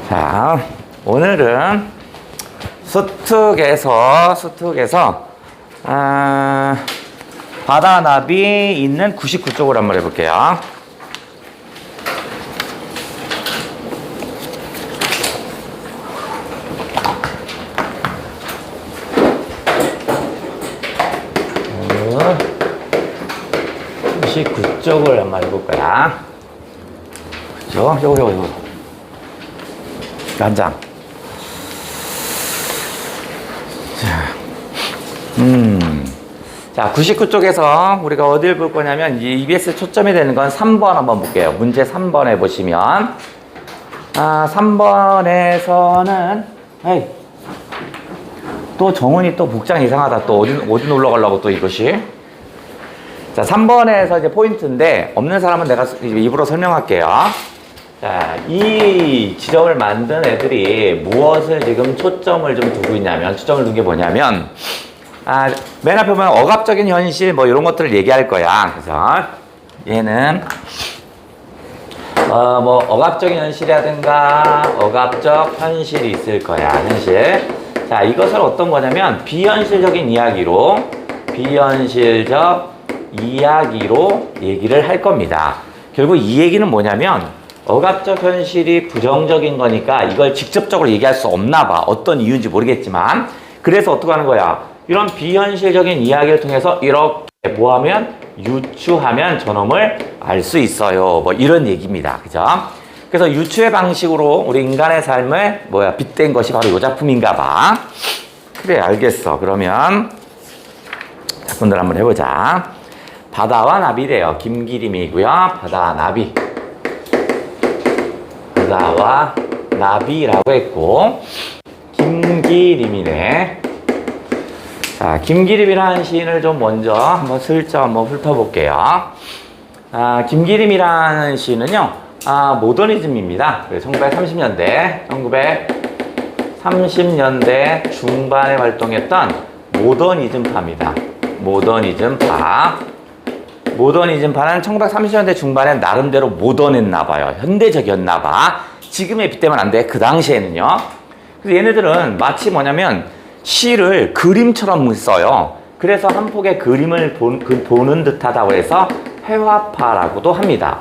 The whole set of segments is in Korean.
자, 오늘은 수특에서 바다나비 있는 99쪽을 한번 해볼게요. 어, 99쪽을 한번 해볼 거야. 그죠? 요거. 한 장. 자, 99쪽에서 우리가 어딜 볼 거냐면, 이제 EBS 초점이 되는 건 3번 한번 볼게요. 문제 3번에 보시면, 3번에서는, 에이, 또 정훈이 또 복장 이상하다. 또 어디 놀러 가려고 또 이것이. 자, 3번에서 이제 포인트인데, 없는 사람은 내가 입으로 설명할게요. 자, 이 지점을 만든 애들이 무엇을 지금 초점을 좀 두고 있냐면, 초점을 둔 게 뭐냐면, 맨 앞에 보면 억압적인 현실 뭐 이런 것들을 얘기할 거야. 그래서 얘는 뭐 억압적인 현실이라든가 억압적 현실이 있을 거야. 현실. 자, 이것을 어떤 거냐면 비현실적 이야기로 얘기를 할 겁니다. 결국 이 얘기는 뭐냐면 억압적 현실이 부정적인 거니까 이걸 직접적으로 얘기할 수 없나 봐. 어떤 이유인지 모르겠지만. 그래서 어떻게 하는 거야? 이런 비현실적인 이야기를 통해서 이렇게 뭐하면 유추하면 저놈을 알 수 있어요. 뭐 이런 얘기입니다. 그죠? 그래서 유추의 방식으로 우리 인간의 삶을 빗댄 것이 바로 이 작품인가 봐. 그래, 알겠어. 그러면 작품들 한번 해보자. 바다와 나비래요. 김기림이고요. 바다, 나비. 바다와 나비라고 했고 김기림이네. 자, 김기림이라는 시인을 좀 먼저 한번 슬쩍 한번 훑어볼게요. 김기림이라는 시인은요, 모더니즘입니다. 1930년대 중반에 활동했던 모더니즘파입니다. 모더니즘파는 1930년대 중반에 나름대로 모던했나봐요. 현대적이었나봐. 지금에 빗대면 안 돼. 그 당시에는요. 그래서 얘네들은 마치 뭐냐면 시를 그림처럼 써요. 그래서 한 폭의 그림을 보는 듯하다고 해서 회화파라고도 합니다.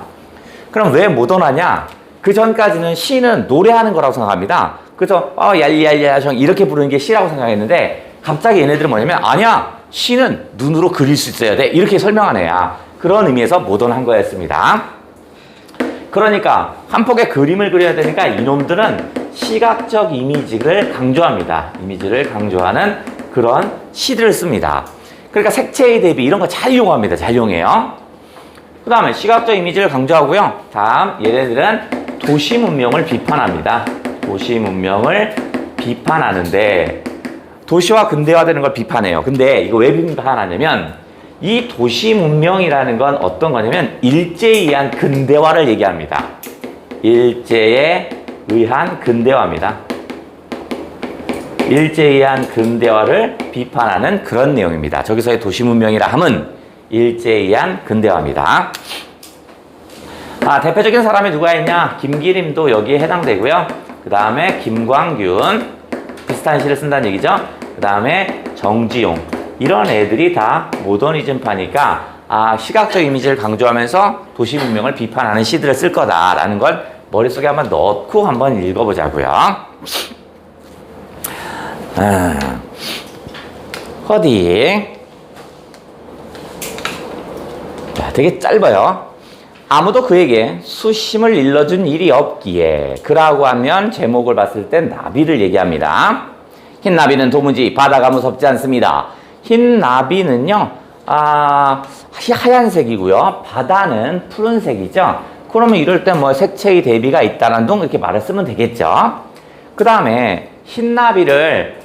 그럼 왜 모던하냐? 그 전까지는 시는 노래하는 거라고 생각합니다. 그래서 얄리얄리하셩 이렇게 부르는 게 시라고 생각했는데 갑자기 얘네들은 뭐냐면 아니야, 시는 눈으로 그릴 수 있어야 돼. 이렇게 설명하는 애야. 그런 의미에서 모던한 거였습니다. 그러니까 한 폭의 그림을 그려야 되니까 이놈들은 시각적 이미지를 강조합니다. 이미지를 강조하는 그런 시들을 씁니다. 그러니까 색채의 대비 이런 거 잘 이용합니다. 잘 이용해요. 그 다음에 시각적 이미지를 강조하고요. 다음 얘네들은 도시 문명을 비판합니다. 도시 문명을 비판하는데 도시화 근대화되는 걸 비판해요. 근데 이거 왜 비판하냐면 이 도시 문명이라는 건 어떤 거냐면 일제에 의한 근대화를 얘기합니다. 일제에 의한 근대화입니다. 일제에 의한 근대화를 비판하는 그런 내용입니다. 저기서의 도시 문명이라 함은 일제에 의한 근대화입니다. 대표적인 사람이 누가 있냐? 김기림도 여기에 해당되고요. 그 다음에 김광균 비슷한 시를 쓴다는 얘기죠. 그 다음에 정지용 이런 애들이 다 모더니즘파니까 시각적 이미지를 강조하면서 도시 문명을 비판하는 시들을 쓸 거다라는 걸 머릿속에 한번 넣고 한번 읽어보자고요. 어디? 자, 되게 짧아요. 아무도 그에게 수심을 일러준 일이 없기에. 그라고 하면 제목을 봤을 땐 나비를 얘기합니다. 흰 나비는 도무지 바다가 무섭지 않습니다. 흰 나비는요, 하얀색이고요. 바다는 푸른색이죠. 그러면 이럴 때 뭐 색채의 대비가 있다는 둥 이렇게 말을 쓰면 되겠죠. 그 다음에 흰 나비를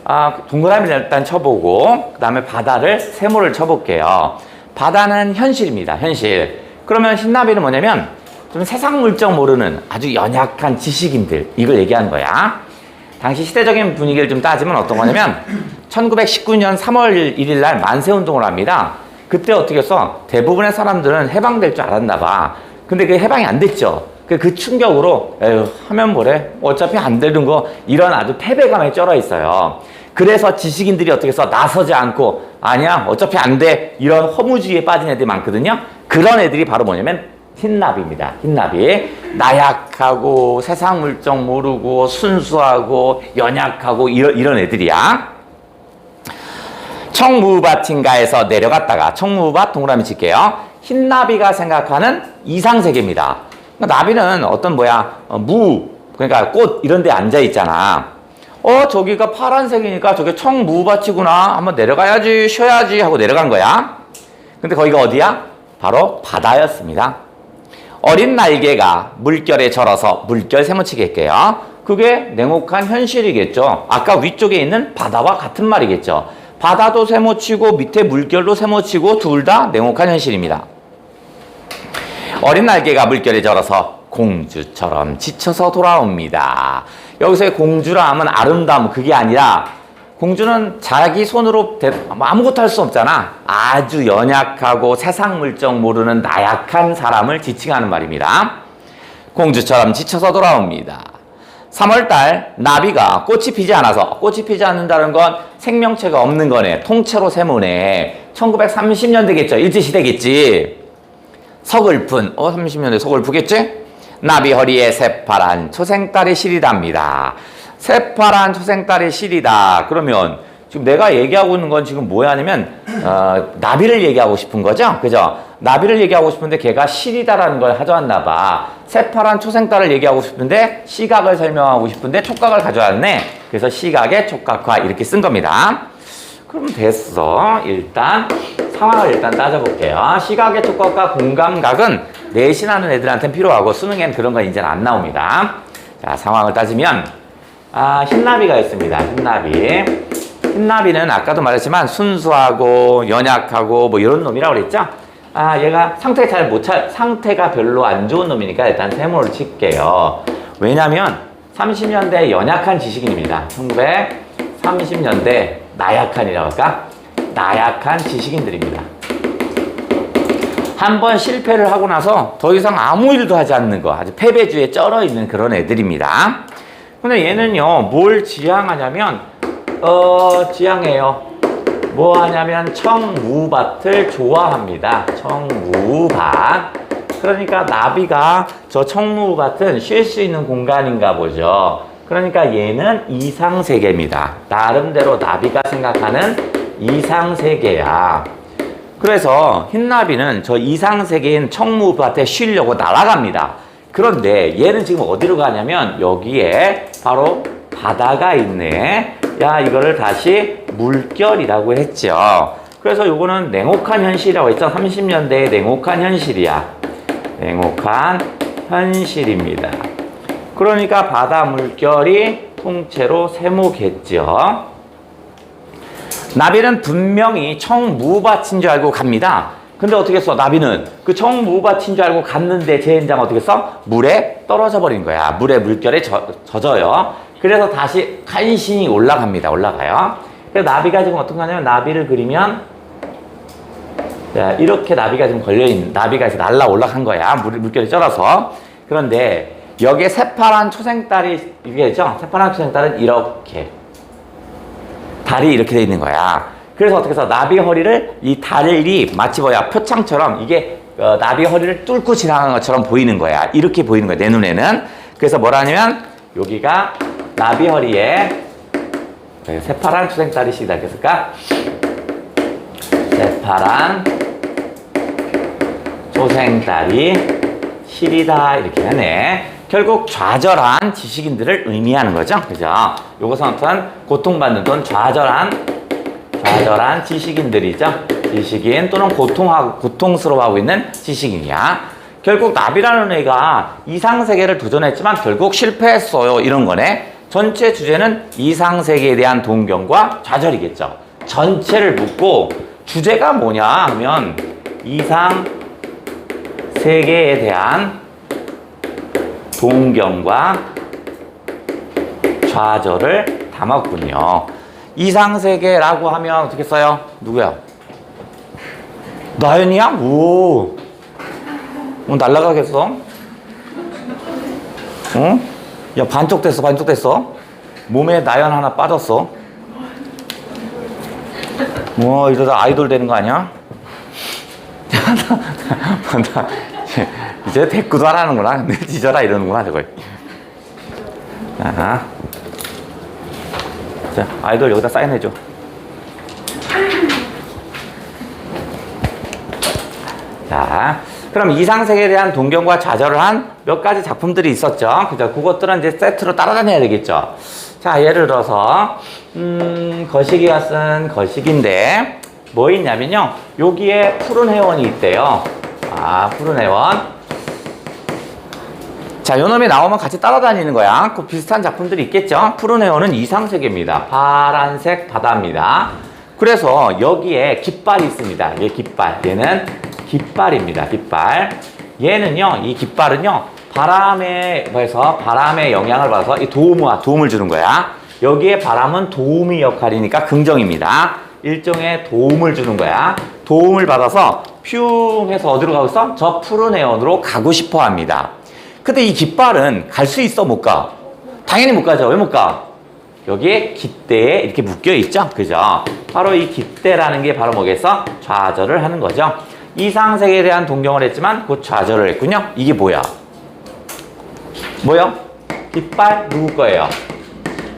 동그라미를 일단 쳐보고 그 다음에 바다를 세모를 쳐볼게요. 바다는 현실입니다. 현실. 그러면 흰 나비는 뭐냐면 좀 세상 물정 모르는 아주 연약한 지식인들 이걸 얘기하는 거야. 당시 시대적인 분위기를 좀 따지면 어떤 거냐면 1919년 3월 1일 날 만세운동을 합니다. 그때 어떻게 해서 대부분의 사람들은 해방될 줄 알았나 봐. 근데 그게 해방이 안 됐죠. 그 충격으로 에휴 하면 뭐래 어차피 안 되는 거 이런 아주 패배감에 쩔어 있어요. 그래서 지식인들이 어떻게 해서 나서지 않고 아니야 어차피 안 돼 이런 허무주의에 빠진 애들이 많거든요. 그런 애들이 바로 뭐냐면 흰나비입니다. 흰나비. 나약하고 세상 물정 모르고 순수하고 연약하고 이런 애들이야. 청무밭인가에서 내려갔다가 청무밭 동그라미 칠게요. 흰나비가 생각하는 이상세계입니다. 나비는 어떤 무 그러니까 꽃 이런 데 앉아 있잖아. 저기가 파란색이니까 저게 청무밭이구나. 한번 내려가야지 쉬어야지 하고 내려간 거야. 근데 거기가 어디야? 바로 바다였습니다. 어린 날개가 물결에 절어서 물결 세모치기 할게요. 그게 냉혹한 현실이겠죠. 아까 위쪽에 있는 바다와 같은 말이겠죠. 바다도 세모치고 밑에 물결도 세모치고 둘 다 냉혹한 현실입니다. 어린 날개가 물결에 절어서 공주처럼 지쳐서 돌아옵니다. 여기서의 공주라 하면 아름다움 그게 아니라 공주는 자기 손으로 아무것도 할 수 없잖아. 아주 연약하고 세상 물정 모르는 나약한 사람을 지칭하는 말입니다. 공주처럼 지쳐서 돌아옵니다. 3월달 나비가 꽃이 피지 않아서 꽃이 피지 않는다는 건 생명체가 없는 거네. 통째로 세모네. 1930년대겠죠. 일제시대겠지. 서글픈 30년대 서글프겠지? 나비 허리에 새파란 초생딸이 시리답니다. 새파란 초생딸이 시리다. 그러면 지금 내가 얘기하고 있는 건 지금 뭐야 하냐면 나비를 얘기하고 싶은 거죠. 그죠? 나비를 얘기하고 싶은데 걔가 시리다라는 걸 가져왔나 봐. 새파란 초생딸을 얘기하고 싶은데 시각을 설명하고 싶은데 촉각을 가져왔네. 그래서 시각의 촉각화 이렇게 쓴 겁니다. 그럼 됐어. 일단 상황을 따져볼게요. 시각의 촉각과 공감각은 내신하는 애들한테는 필요하고 수능에는 그런 건 이제는 안 나옵니다. 자, 상황을 따지면 흰나비가 있습니다. 흰나비. 흰나비는 아까도 말했지만 순수하고 연약하고 뭐 이런 놈이라고 그랬죠? 얘가 상태가 별로 안 좋은 놈이니까 일단 세모를 칠게요. 왜냐면 30년대 연약한 지식인입니다. 1930년대 나약한이라고 할까? 나약한 지식인들입니다. 한번 실패를 하고 나서 더 이상 아무 일도 하지 않는 거, 아주 패배주의에 쩔어 있는 그런 애들입니다. 근데 얘는요, 뭘 지향하냐면, 지향해요. 뭐 하냐면, 청무밭을 좋아합니다. 청무밭. 그러니까 나비가 저 청무밭은 쉴 수 있는 공간인가 보죠. 그러니까 얘는 이상세계입니다. 나름대로 나비가 생각하는 이상세계야. 그래서 흰나비는 저 이상세계인 청무밭에 쉬려고 날아갑니다. 그런데 얘는 지금 어디로 가냐면 여기에 바로 바다가 있네. 야, 이거를 다시 물결이라고 했죠. 그래서 요거는 냉혹한 현실이라고 했죠. 30년대의 냉혹한 현실이야. 냉혹한 현실입니다. 그러니까 바다 물결이 통째로 세모겠죠. 나비는 분명히 청무밭인 줄 알고 갑니다. 근데 어떻게 했어? 나비는 그 청무밭인 줄 알고 갔는데 제 인장 어떻게 했어? 물에 떨어져 버린 거야. 물에 물결에 젖어요. 그래서 다시 간신히 올라가요. 그래서 나비가 지금 어떻게 하냐면 나비를 그리면 자, 이렇게 나비가 지금 걸려있는 나비가 이제 날라 올라간 거야. 물결이 쩔어서. 그런데 여기에 새파란 초생딸이 이게죠. 새파란 초생딸은 이렇게 달이 이렇게 돼 있는 거야. 그래서 어떻게 해서 나비 허리를 이 달이 마치 표창처럼 이게 나비 허리를 뚫고 지나가는 것처럼 보이는 거야. 이렇게 보이는 거야. 내 눈에는. 그래서 뭐라 하냐면 여기가 나비 허리에 새파란 초생딸이 시다. 그랬을까? 새파란 초생딸이 시리다 이렇게 하네. 결국 좌절한 지식인들을 의미하는 거죠. 그죠? 요것은 어떤 고통받는 돈 좌절한 지식인들이죠. 지식인 또는 고통스러워하고 있는 지식인이야. 결국 나비라는 애가 이상세계를 도전했지만 결국 실패했어요. 이런 거네. 전체 주제는 이상세계에 대한 동경과 좌절이겠죠. 전체를 묻고 주제가 뭐냐 하면 이상세계에 대한 동경과 좌절을 담았군요. 이상세계라고 하면 어떻게 써요? 누구야? 나연이야? 오, 날아가겠어? 어? 야, 반쪽 됐어, 반쪽 됐어. 몸에 나연 하나 빠졌어. 뭐, 이러다 아이돌 되는 거 아니야? 이제 대꾸도 안 하는구나. 늦어라 이러는구나, 저걸. 자, 아이돌 여기다 사인해줘. 자, 그럼 이상세계에 대한 동경과 좌절을 한 몇 가지 작품들이 있었죠. 그죠? 그것들은 이제 세트로 따라다녀야 되겠죠. 자, 예를 들어서, 거시기가 쓴 거시기인데, 뭐 있냐면요. 여기에 푸른 회원이 있대요. 아, 푸른 회원. 자, 요 놈이 나오면 같이 따라다니는 거야. 그 비슷한 작품들이 있겠죠. 푸른 회원은 이상세계입니다. 파란색 바다입니다. 그래서 여기에 깃발이 있습니다. 얘 깃발. 얘는 깃발입니다. 깃발. 얘는요, 이 깃발은요, 바람의 영향을 받아서 이 도움을 주는 거야. 여기에 바람은 도우미 역할이니까 긍정입니다. 일종의 도움을 주는 거야. 도움을 받아서 퓨 해서 어디로 가고 있어? 저 푸른 해원으로 가고 싶어 합니다. 근데 이 깃발은 갈 수 있어, 못 가? 당연히 못 가죠. 왜 못 가? 여기에 깃대에 이렇게 묶여 있죠? 그죠? 바로 이 깃대라는 게 바로 뭐겠어? 좌절을 하는 거죠. 이상세계에 대한 동경을 했지만 곧 좌절을 했군요. 이게 뭐야? 뭐요? 깃발 누구 거예요?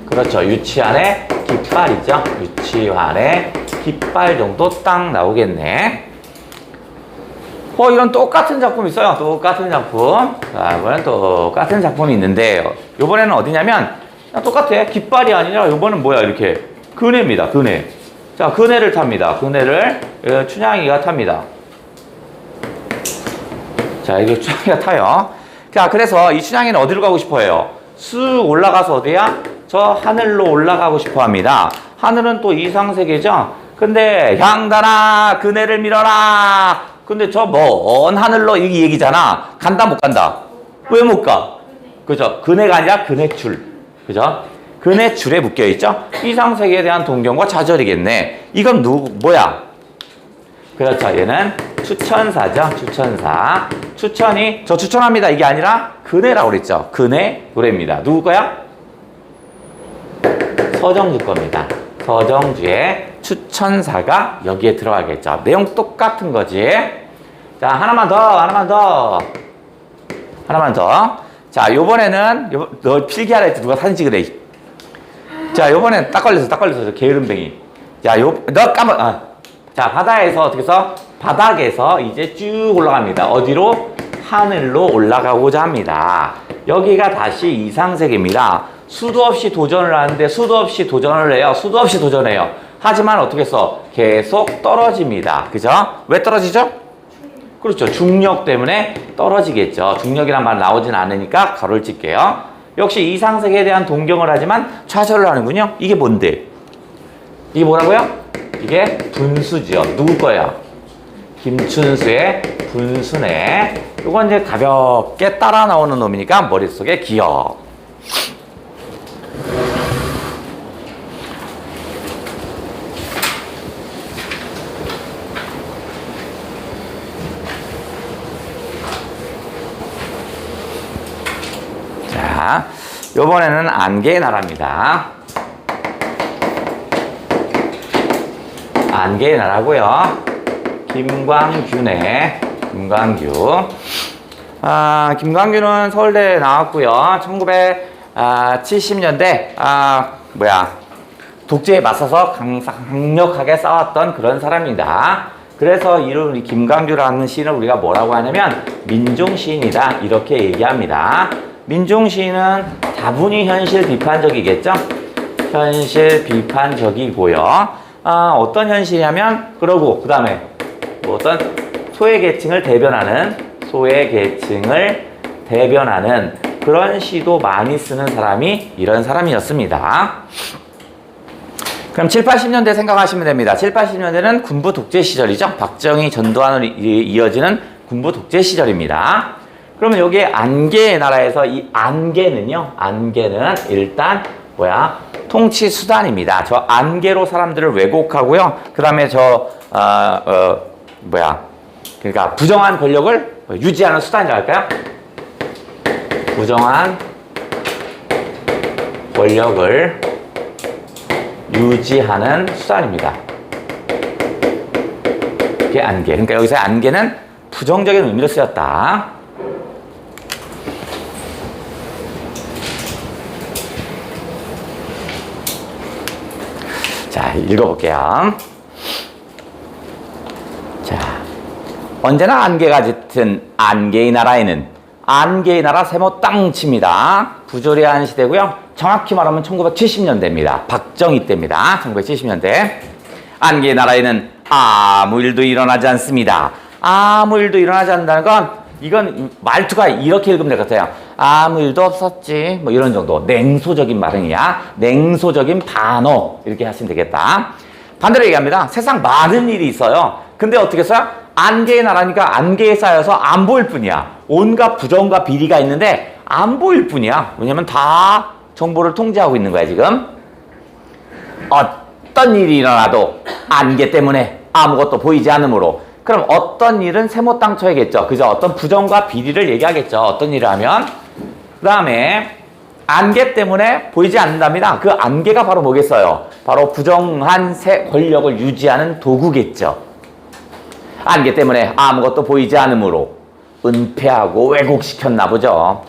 그렇죠. 유치환의 깃발이죠. 유치환의 깃발 정도 딱 나오겠네. 이런 똑같은 작품 있어요. 똑같은 작품. 자, 이번엔 똑같은 작품이 있는데, 요번에는 어디냐면, 똑같아. 깃발이 아니라, 요번은 뭐야, 이렇게. 그네입니다. 그네. 자, 그네를 탑니다. 그네를, 춘향이가 탑니다. 자, 이게 춘향이가 타요. 자, 그래서 이 춘향이는 어디로 가고 싶어 해요? 쑥 올라가서 어디야? 저 하늘로 올라가고 싶어 합니다. 하늘은 또 이상세계죠? 근데, 향단아, 그네를 밀어라! 근데 저 먼 하늘로 이 얘기잖아. 간다, 못 간다? 왜 못 가? 그죠? 그네가 아니라 그네줄. 그죠? 그네줄에 묶여있죠? 이상세계에 대한 동경과 좌절이겠네. 이건 뭐야? 그렇죠. 얘는 추천사죠. 추천사. 저 추천합니다. 이게 아니라 그네라고 그랬죠. 그네 노래입니다. 누구 거야? 서정주 겁니다. 서정주의 추천사가 여기에 들어가겠죠. 내용 똑같은 거지. 자, 하나만 더. 자, 요번에는, 너 필기하라 했지. 누가 사진 찍으래. 자, 요번엔 딱 걸렸어. 저 게으름뱅이. 자, 자, 바다에서 어떻게 해서? 바닥에서 이제 쭉 올라갑니다. 어디로? 하늘로 올라가고자 합니다. 여기가 다시 이상세계입니다. 수도 없이 도전을 하는데 수도 없이 도전을 해요. 하지만 어떻게 해서? 계속 떨어집니다. 그죠? 왜 떨어지죠? 그렇죠. 중력 때문에 떨어지겠죠. 중력이란 말 나오진 않으니까 가로를 칠게요. 역시 이상세계에 대한 동경을 하지만 좌절을 하는군요. 이게 뭔데? 이게 뭐라고요? 이게 분수죠. 누구 거예요? 김춘수의 분수네. 이건 이제 가볍게 따라 나오는 놈이니까 머릿속에 기억. 자, 요번에는 안개의 나라입니다. 안개의 나라고요. 김광규네. 김광규는 서울대 나왔고요. 1970년대 독재에 맞서서 강력하게 싸웠던 그런 사람입니다. 그래서 이런 김광규라는 시인을 우리가 뭐라고 하냐면 민중시인이다 이렇게 얘기합니다. 민중시인은 다분히 현실 비판적이겠죠? 현실 비판적이고요. 어떤 현실이냐면 그러고 그 다음에 어떤 소외계층을 대변하는 그런 시도 많이 쓰는 사람이 이런 사람이었습니다. 그럼 7, 80년대 생각하시면 됩니다. 7, 80년대는 군부 독재 시절이죠. 박정희, 전두환으로 이어지는 군부 독재 시절입니다. 그러면 여기에 안개의 나라에서 이 안개는 일단 통치 수단입니다. 저 안개로 사람들을 왜곡하고요. 그 다음에 그러니까 부정한 권력을 유지하는 수단이라 할까요? 부정한 권력을 유지하는 수단입니다. 이게 안개. 그러니까 여기서 안개는 부정적인 의미로 쓰였다. 자, 읽어볼게요. 자, 언제나 안개가 짙은 안개의 나라에는 안개의 나라 세모 땅칩니다. 부조리한 시대고요. 정확히 말하면 1970년대입니다. 박정희 때입니다. 1970년대. 안개의 나라에는 아무 일도 일어나지 않습니다. 아무 일도 일어나지 않는다는 건 이건 말투가 이렇게 읽으면 될 것 같아요. 아무 일도 없었지. 뭐 이런 정도. 냉소적인 발음이야. 냉소적인 반어. 이렇게 하시면 되겠다. 반대로 얘기합니다. 세상 많은 일이 있어요. 근데 어떻게 써요? 안개의 나라니까 안개에 쌓여서 안 보일 뿐이야. 온갖 부정과 비리가 있는데 안 보일 뿐이야. 왜냐면 다 정보를 통제하고 있는 거야, 지금. 어떤 일이 일어나도 안개 때문에 아무것도 보이지 않으므로. 그럼 어떤 일은 세모 땅 쳐야겠죠. 그죠? 어떤 부정과 비리를 얘기하겠죠. 어떤 일을 하면. 그 다음에 안개 때문에 보이지 않는답니다. 그 안개가 바로 뭐겠어요? 바로 부정한 권력을 유지하는 도구겠죠. 안개 때문에 아무것도 보이지 않으므로 은폐하고 왜곡시켰나 보죠.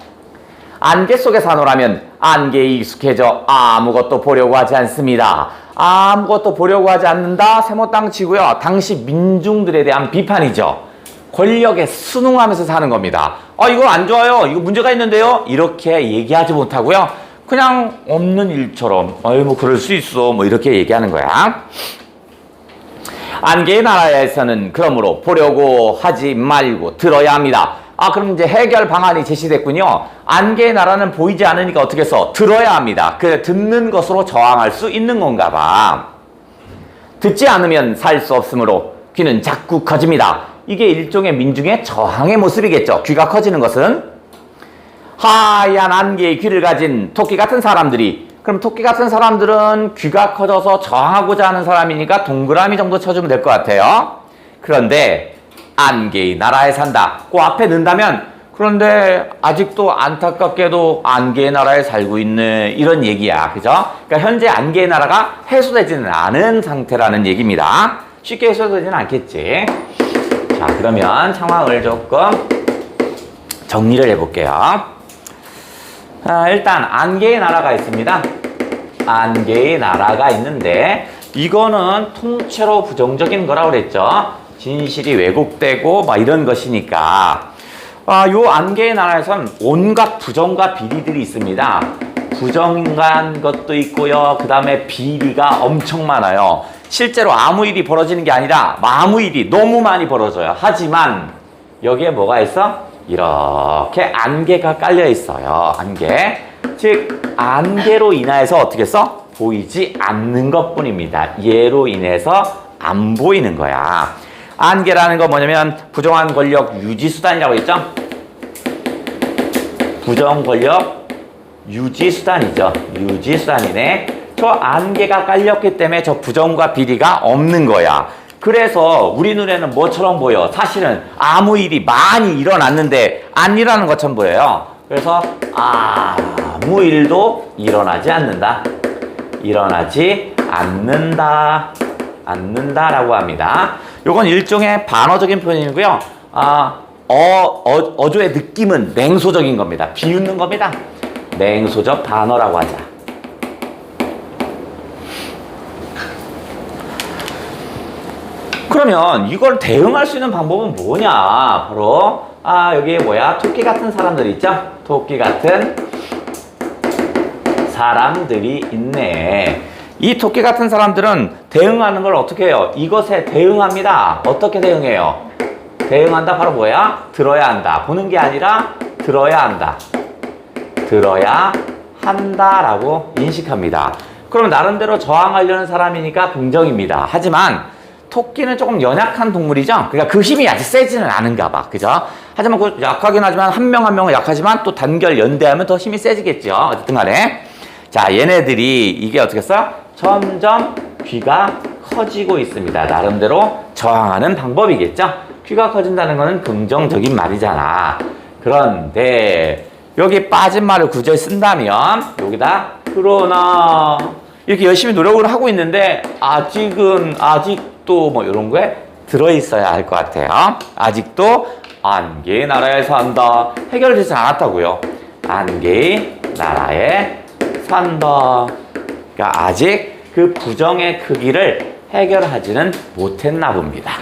안개 속에 사노라면 안개에 익숙해져 아무것도 보려고 하지 않습니다. 아무것도 보려고 하지 않는다. 세모 땅 치고요. 당시 민중들에 대한 비판이죠. 권력에 순응하면서 사는 겁니다. 이거 안 좋아요. 이거 문제가 있는데요. 이렇게 얘기하지 못하고요. 그냥 없는 일처럼 뭐 그럴 수 있어. 뭐 이렇게 얘기하는 거야. 안개의 나라에서는 그러므로 보려고 하지 말고 들어야 합니다. 그럼 이제 해결 방안이 제시됐군요. 안개의 나라는 보이지 않으니까 어떻게 해서 들어야 합니다. 그래, 듣는 것으로 저항할 수 있는 건가 봐. 듣지 않으면 살 수 없으므로 귀는 자꾸 커집니다. 이게 일종의 민중의 저항의 모습이겠죠. 귀가 커지는 것은. 하얀 안개의 귀를 가진 토끼 같은 사람들이, 그럼 토끼 같은 사람들은 귀가 커져서 저항하고자 하는 사람이니까 동그라미 정도 쳐주면 될 것 같아요. 그런데 안개의 나라에 산다. 그 앞에 넣는다면 그런데 아직도 안타깝게도 안개의 나라에 살고 있네. 이런 얘기야. 그죠? 그러니까 현재 안개의 나라가 해소되지는 않은 상태라는 얘기입니다. 쉽게 해소되지는 않겠지. 자, 그러면 상황을 조금 정리를 해볼게요. 일단 안개의 나라가 있습니다. 안개의 나라가 있는데 이거는 통째로 부정적인 거라고 그랬죠. 진실이 왜곡되고 막 이런 것이니까 요 안개의 나라에선 온갖 부정과 비리들이 있습니다. 부정한 것도 있고요. 그 다음에 비리가 엄청 많아요. 실제로 아무 일이 벌어지는 게 아니라 아무 일이 너무 많이 벌어져요. 하지만 여기에 뭐가 있어? 이렇게 안개가 깔려 있어요. 안개. 즉 안개로 인해서 어떻게 써? 보이지 않는 것뿐입니다. 얘로 인해서 안 보이는 거야. 안개라는 건 뭐냐면 부정한 권력 유지 수단이라고 했죠? 부정 권력 유지 수단이죠. 유지 수단이네. 저 안개가 깔렸기 때문에 저 부정과 비리가 없는 거야. 그래서 우리 눈에는 뭐처럼 보여? 사실은 아무 일이 많이 일어났는데 안 일어나는 것처럼 보여요. 그래서 아무 일도 일어나지 않는다. 일어나지 않는다라고 합니다. 요건 일종의 반어적인 표현이고요. 어조의 느낌은 냉소적인 겁니다. 비웃는 겁니다. 냉소적 반어라고 하자. 그러면 이걸 대응할 수 있는 방법은 뭐냐? 바로 여기 뭐야? 토끼 같은 사람들 있죠? 토끼 같은 사람들이 있네. 이 토끼 같은 사람들은 대응하는 걸 어떻게 해요? 이것에 대응합니다. 어떻게 대응해요? 대응한다 바로 뭐야? 들어야 한다. 보는 게 아니라 들어야 한다. 들어야 한다라고 인식합니다. 그럼 나름대로 저항하려는 사람이니까 긍정입니다. 하지만 토끼는 조금 연약한 동물이죠? 그러니까 그 힘이 아직 세지는 않은가 봐. 그죠? 하지만 그 약하긴 하지만 한 명 한 명은 약하지만 또 단결 연대하면 더 힘이 세지겠죠. 어쨌든 간에. 자, 얘네들이 이게 어떻게 써? 점점 귀가 커지고 있습니다. 나름대로 저항하는 방법이겠죠? 귀가 커진다는 거는 긍정적인 말이잖아. 그런데 여기 빠진 말을 굳이 쓴다면 여기다 그러나 이렇게 열심히 노력을 하고 있는데 아직도 뭐 이런 거에 들어있어야 할 것 같아요. 아직도 안개의 나라에 산다. 해결되지 않았다고요. 안개의 나라에 산다. 그러니까 아직 그 부정의 크기를 해결하지는 못했나 봅니다.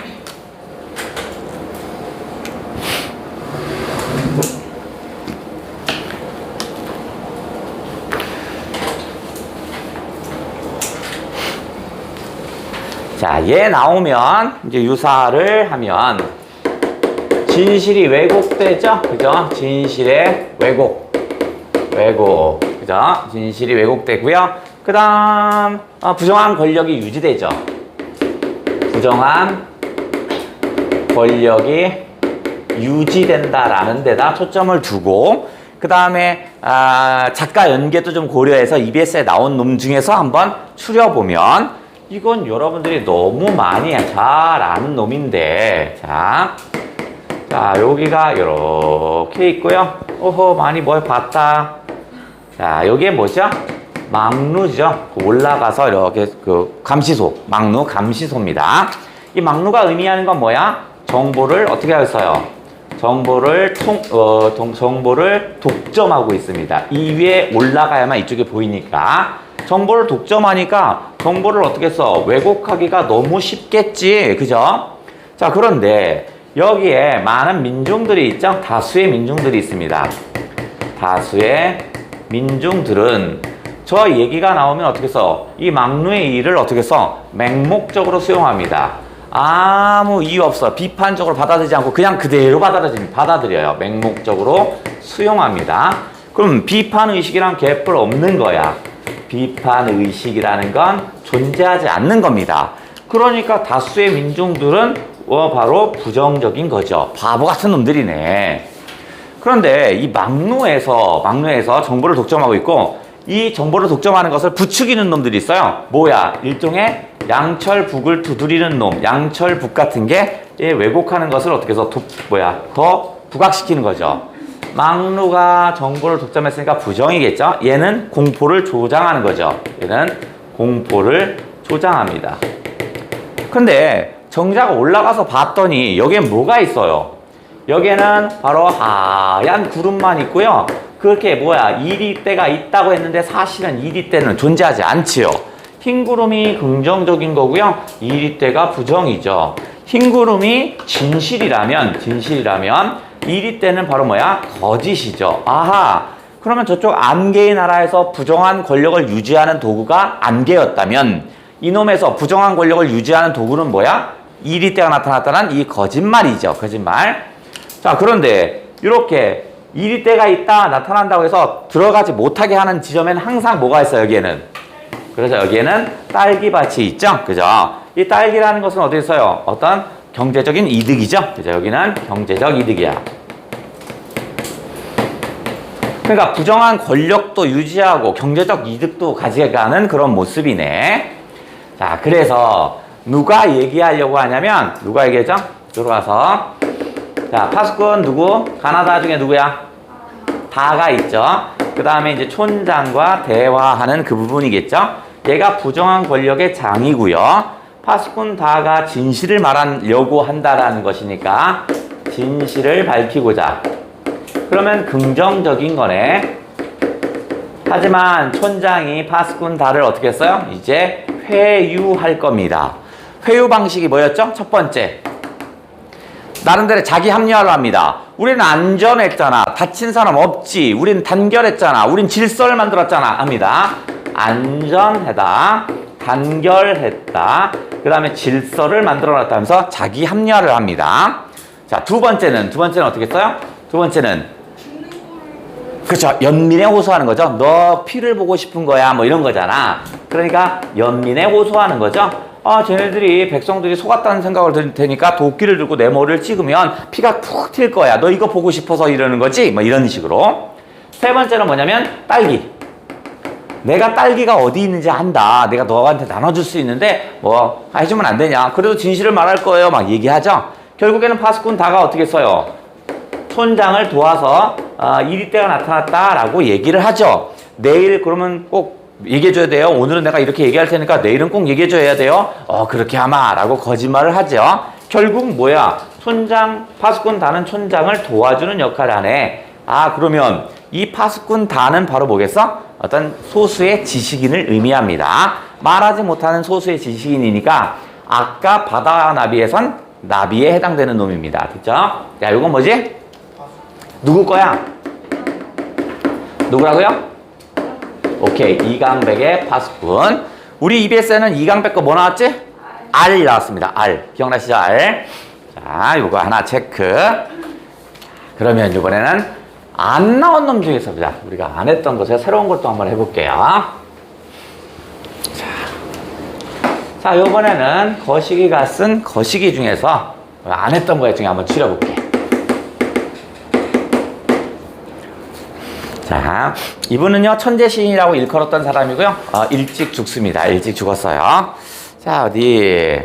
자, 얘 나오면 이제 유사를 하면 진실이 왜곡되죠? 그죠? 진실의 왜곡. 그죠? 진실이 왜곡되고요. 그 다음 부정한 권력이 유지되죠. 부정한 권력이 유지된다라는 데다 초점을 두고 그 다음에 작가 연계도 좀 고려해서 EBS에 나온 놈 중에서 한번 추려보면 이건 여러분들이 너무 많이 잘 아는 놈인데 자 여기가 이렇게 있고요. 오호 많이 뭘 봤다. 자 여기에 뭐죠? 막루죠. 올라가서 이렇게 그 감시소, 막루 감시소입니다. 이 막루가 의미하는 건 뭐야? 정보를 어떻게 하겠어요? 정보를 독점하고 있습니다. 이 위에 올라가야만 이쪽에 보이니까 정보를 독점하니까 정보를 어떻게 써? 왜곡하기가 너무 쉽겠지. 그죠? 자, 그런데 여기에 많은 민중들이 있죠? 다수의 민중들이 있습니다. 다수의 민중들은 저 얘기가 나오면 어떻게 써? 이 막루의 일을 어떻게 써? 맹목적으로 수용합니다. 아무 이유 없어. 비판적으로 받아들이지 않고 그냥 그대로 받아들여요. 맹목적으로 수용합니다. 그럼 비판의식이랑 개뿔 없는 거야. 비판의식이라는 건 존재하지 않는 겁니다. 그러니까 다수의 민중들은 바로 부정적인 거죠. 바보 같은 놈들이네. 그런데 이 막루에서 정보를 독점하고 있고 이 정보를 독점하는 것을 부추기는 놈들이 있어요. 뭐야? 일종의 양철북을 두드리는 놈, 양철북 같은 게 왜곡하는 것을 어떻게 해서 더 부각시키는 거죠. 막루가 정보를 독점했으니까 부정이겠죠. 얘는 공포를 조장하는 거죠. 얘는 공포를 조장합니다. 근데 정작 올라가서 봤더니 여기에 뭐가 있어요? 여기에는 바로 하얀 구름만 있고요. 그렇게 이리때가 있다고 했는데 사실은 이리때는 존재하지 않지요. 흰 구름이 긍정적인 거고요. 이리때가 부정이죠. 흰 구름이 진실이라면 이리때는 바로 거짓이죠. 아하. 그러면 저쪽 안개의 나라에서 부정한 권력을 유지하는 도구가 안개였다면 이놈에서 부정한 권력을 유지하는 도구는 이리때가 나타났다는 이 거짓말이죠. 거짓말. 자, 그런데 이렇게 이리때가 있다 나타난다고 해서 들어가지 못하게 하는 지점에는 항상 뭐가 있어요? 여기에는. 그래서 여기에는 딸기밭이 있죠. 그죠? 이 딸기라는 것은 어디 있어요? 어떤 경제적인 이득이죠. 그죠? 여기는 경제적 이득이야. 그러니까 부정한 권력도 유지하고 경제적 이득도 가져가는 그런 모습이네. 자, 그래서 누가 얘기하려고 하냐면 누가 얘기하죠? 들어가서 자, 파수꾼 누구? 가나다 중에 누구야? 다가 있죠. 그 다음에 이제 촌장과 대화하는 그 부분이겠죠. 얘가 부정한 권력의 장이고요. 파수꾼 다가 진실을 말하려고 한다라는 것이니까 진실을 밝히고자. 그러면 긍정적인 거네. 하지만 촌장이 파수꾼 다를 어떻게 했어요? 이제 회유할 겁니다. 회유 방식이 뭐였죠? 첫 번째. 나름대로 자기 합리화를 합니다. 우리는 안전했잖아. 다친 사람 없지. 우린 단결했잖아. 우린 질서를 만들었잖아. 합니다. 안전하다. 단결했다. 그 다음에 질서를 만들어놨다면서 자기 합리화를 합니다. 자, 두 번째는 어떻게 했어요? 두 번째는 그렇죠. 연민에 호소하는 거죠. 너 피를 보고 싶은 거야. 뭐 이런 거잖아. 그러니까 연민에 호소하는 거죠. 쟤네들이 백성들이 속았다는 생각을 들 테니까 도끼를 들고 내 머리를 찍으면 피가 푹 튈 거야. 너 이거 보고 싶어서 이러는 거지? 뭐 이런 식으로. 세 번째는 뭐냐면 딸기. 내가 딸기가 어디 있는지 안다. 내가 너한테 나눠줄 수 있는데 뭐 해주면 안 되냐. 그래도 진실을 말할 거예요. 막 얘기하죠. 결국에는 파수꾼 다가 어떻게 써요? 촌장을 도와서 이리때가 나타났다라고 얘기를 하죠. 내일 그러면 꼭 얘기해줘야 돼요. 오늘은 내가 이렇게 얘기할 테니까 내일은 꼭 얘기해줘야 돼요. 그렇게 하마 라고 거짓말을 하죠. 결국 뭐야? 촌장, 파수꾼 다는 촌장을 도와주는 역할을 하네. 그러면 이 파수꾼 다는 바로 뭐겠어? 어떤 소수의 지식인을 의미합니다. 말하지 못하는 소수의 지식인이니까 아까 바다 나비에선 나비에 해당되는 놈입니다. 됐죠? 자, 이건 뭐지? 누구 거야? 누구라고요? 오케이, 이강백의 파수꾼. 우리 EBS에는 이강백 거 뭐 나왔지? R 나왔습니다. R. 기억나시죠? R. 자, 요거 하나 체크. 그러면 이번에는 안 나온 놈 중에서 우리가 안 했던 것에 새로운 걸 또 한번 해볼게요. 자, 요번에는 거시기가 쓴 거시기 중에서 안 했던 거 중에 한번 추려볼게. 자, 이분은요, 천재시인이라고 일컬었던 사람이고요. 일찍 죽습니다. 일찍 죽었어요. 자, 어디.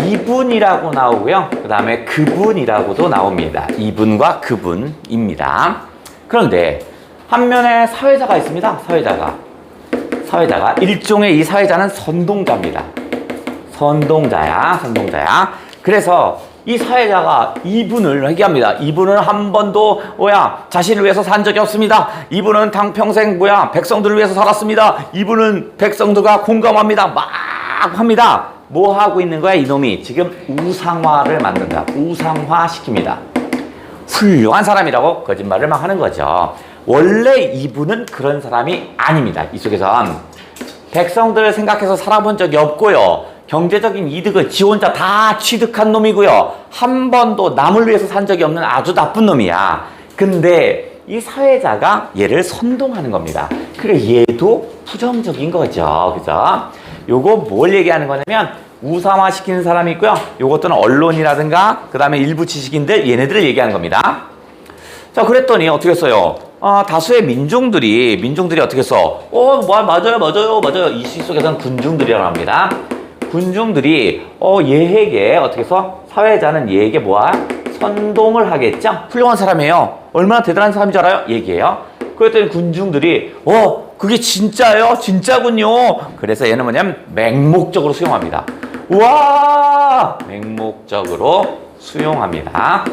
이분이라고 나오고요. 그 다음에 그분이라고도 나옵니다. 이분과 그분입니다. 그런데, 한 면에 사회자가 있습니다. 사회자가. 일종의 이 사회자는 선동자입니다. 선동자야. 그래서 이 사회자가 이분을 얘기합니다. 이분은 한 번도 자신을 위해서 산 적이 없습니다. 이분은 평생 백성들을 위해서 살았습니다. 이분은 백성들과 공감합니다. 막 합니다. 뭐 하고 있는 거야? 이놈이 지금 우상화를 만든다. 우상화 시킵니다. 훌륭한 사람이라고 거짓말을 막 하는 거죠. 원래 이분은 그런 사람이 아닙니다. 이 속에선 백성들을 생각해서 살아본 적이 없고요. 경제적인 이득을 지 혼자 다 취득한 놈이고요. 한 번도 남을 위해서 산 적이 없는 아주 나쁜 놈이야. 근데 이 사회자가 얘를 선동하는 겁니다. 그래, 얘도 부정적인 거죠. 그죠? 요거 뭘 얘기하는 거냐면 우상화 시키는 사람이 있고요. 요것들은 언론이라든가 그 다음에 일부 지식인들 얘네들을 얘기하는 겁니다. 자, 그랬더니 어떻게 했어요? 다수의 민중들이 어떻게 했어? 맞아요. 이 시 속에서는 군중들이라고 합니다. 군중들이 얘에게 어떻게 해서 사회자는 얘에게 선동을 하겠죠? 훌륭한 사람이에요. 얼마나 대단한 사람인 줄 알아요? 얘기해요. 그랬더니 군중들이 그게 진짜예요? 진짜군요. 그래서 얘는 뭐냐면 맹목적으로 수용합니다. 우와! 맹목적으로 수용합니다.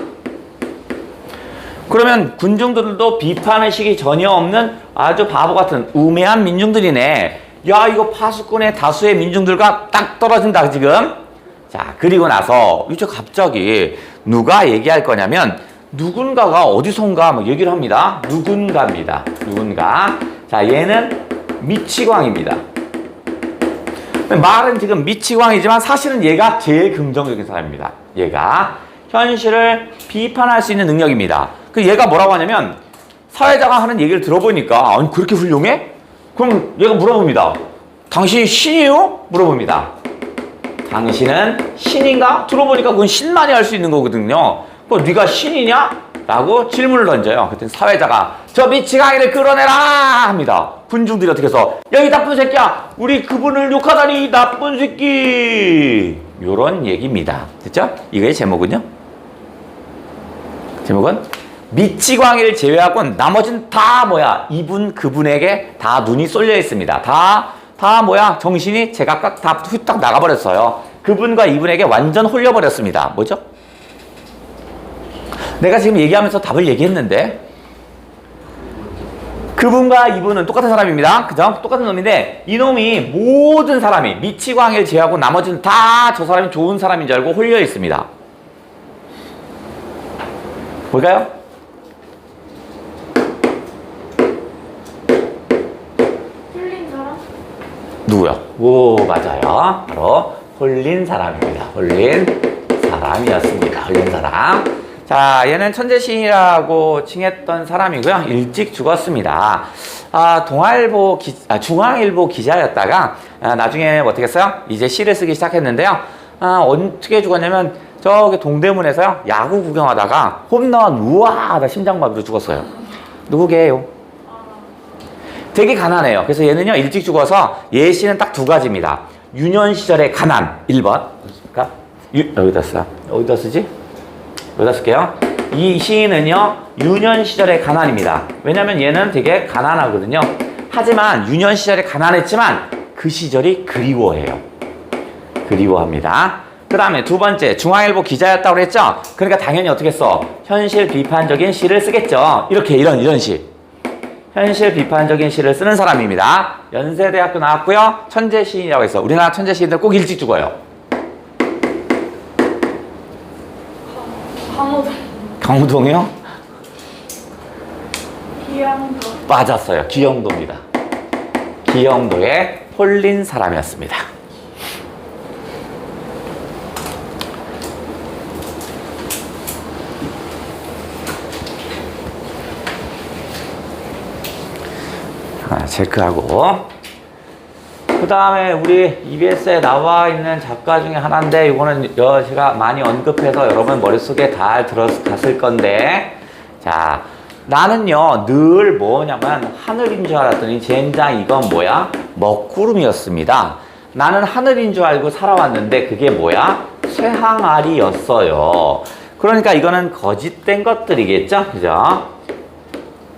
그러면 군중들도 비판의식이 전혀 없는 아주 바보 같은 우매한 민중들이네. 야, 이거 파수꾼의 다수의 민중들과 딱 떨어진다, 지금. 자, 그리고 나서 이제 갑자기 누가 얘기할 거냐면 누군가가 어디선가 막 얘기를 합니다. 누군가입니다. 누군가. 자, 얘는 미치광입니다. 말은 지금 미치광이지만 사실은 얘가 제일 긍정적인 사람입니다. 얘가 현실을 비판할 수 있는 능력입니다. 그 얘가 뭐라고 하냐면 사회자가 하는 얘기를 들어보니까 아니 그렇게 훌륭해? 그럼 얘가 물어봅니다. 당신이 신이에요? 물어봅니다. 당신은 신인가? 들어보니까 그건 신만이 할 수 있는 거거든요. 그럼 네가 신이냐? 라고 질문을 던져요. 그랬더니 사회자가 저 미치광이를 끌어내라 합니다. 군중들이 어떻게 해서 야, 이 나쁜 새끼야, 우리 그분을 욕하다니 나쁜 새끼, 요런 얘기입니다. 됐죠? 이거의 제목은요? 제목은 미치광이를 제외하고는 나머지는 다 이분 그분에게 다 눈이 쏠려 있습니다. 다 정신이 제각각 다 휘딱 나가버렸어요. 그분과 이분에게 완전 홀려버렸습니다. 뭐죠? 내가 지금 얘기하면서 답을 얘기했는데 그분과 이분은 똑같은 사람입니다. 그죠? 똑같은 놈인데 이놈이 모든 사람이 미치광이를 제외하고 나머지는 다 저 사람이 좋은 사람인 줄 알고 홀려 있습니다. 볼까요? 홀린 사람? 누구요? 오, 맞아요. 바로 홀린 사람입니다. 홀린 사람이었습니다. 홀린 사람. 자, 얘는 천재시인이라고 칭했던 사람이고요. 일찍 죽었습니다. 중앙일보 기자였다가 나중에 어떻게 했어요? 이제 시를 쓰기 시작했는데요. 어떻게 죽었냐면 저기 동대문에서요, 야구 구경하다가 홈런 우와 하다 심장마비로 죽었어요. 누구게요? 되게 가난해요. 그래서 얘는요, 일찍 죽어서 얘 시는 딱 두 가지입니다. 유년 시절의 가난 1번. 어디다 쓰지? 여기다 쓸게요. 이 시인은요, 유년 시절의 가난입니다. 왜냐면 얘는 되게 가난하거든요. 하지만 유년 시절에 가난했지만 그 시절이 그리워해요. 그리워합니다. 그 다음에 두 번째, 중앙일보 기자였다고 그랬죠? 그러니까 당연히 어떻게 써? 현실 비판적인 시를 쓰겠죠. 이렇게, 이런 시. 현실 비판적인 시를 쓰는 사람입니다. 연세대학교 나왔고요. 천재 시인이라고 해서 우리나라 천재 시인들 꼭 일찍 죽어요. 강호동. 강호동이요? 기양도. 맞았어요. 기영도입니다. 기영도에 홀린 사람이었습니다. 체크하고 그 다음에 우리 EBS에 나와 있는 작가 중에 하나인데 이거는 제가 많이 언급해서 여러분 머릿속에 다 들어갔을 건데 자 나는요 늘 뭐냐면 하늘인 줄 알았더니 젠장 이건 뭐야? 먹구름이었습니다. 나는 하늘인 줄 알고 살아왔는데 그게 뭐야? 쇠항아리였어요. 그러니까 이거는 거짓된 것들이겠죠? 그죠?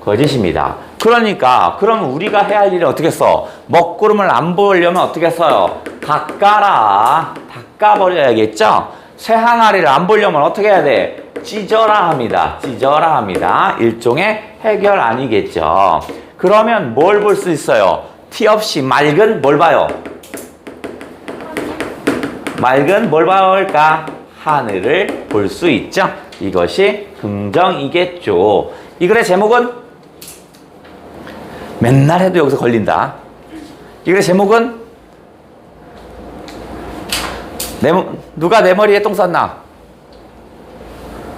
거짓입니다. 그러니까 그럼 우리가 해야 할 일은 어떻게 써? 먹구름을 안 보려면 어떻게 써요? 닦아라. 닦아버려야겠죠? 쇠항아리를 안 보려면 어떻게 해야 돼? 찢어라 합니다. 찢어라 합니다. 일종의 해결 아니겠죠? 그러면 뭘 볼 수 있어요? 티 없이 맑은 뭘 봐요? 맑은 뭘 볼까? 하늘을 볼 수 있죠? 이것이 긍정이겠죠. 이 글의 제목은 맨날 해도 여기서 걸린다. 이 글의 제목은 누가 내 머리에 똥 쌌나?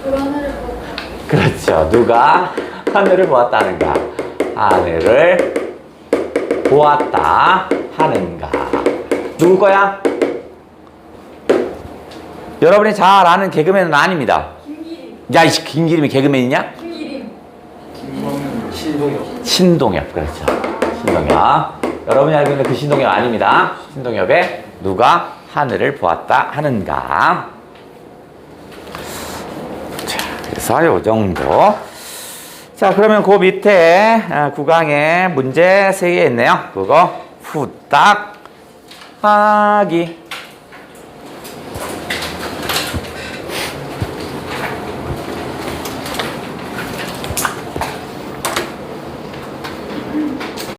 누가 하늘을 보고. 그렇죠. 누가 하늘을 보았다는가? 하늘을 보았다 하는가? 누구 거야? 여러분이 잘 아는 개그맨은 아닙니다. 김기림. 야, 이 김기림이 개그맨이냐? 김기림. 신동엽, 그렇죠. 신동엽. 여러분이 알고 있는 그 신동엽 아닙니다. 신동엽의 누가 하늘을 보았다 하는가. 자, 그래서 요 정도. 자, 그러면 그 밑에 구강에 문제 3개 있네요. 그거 후딱 하기.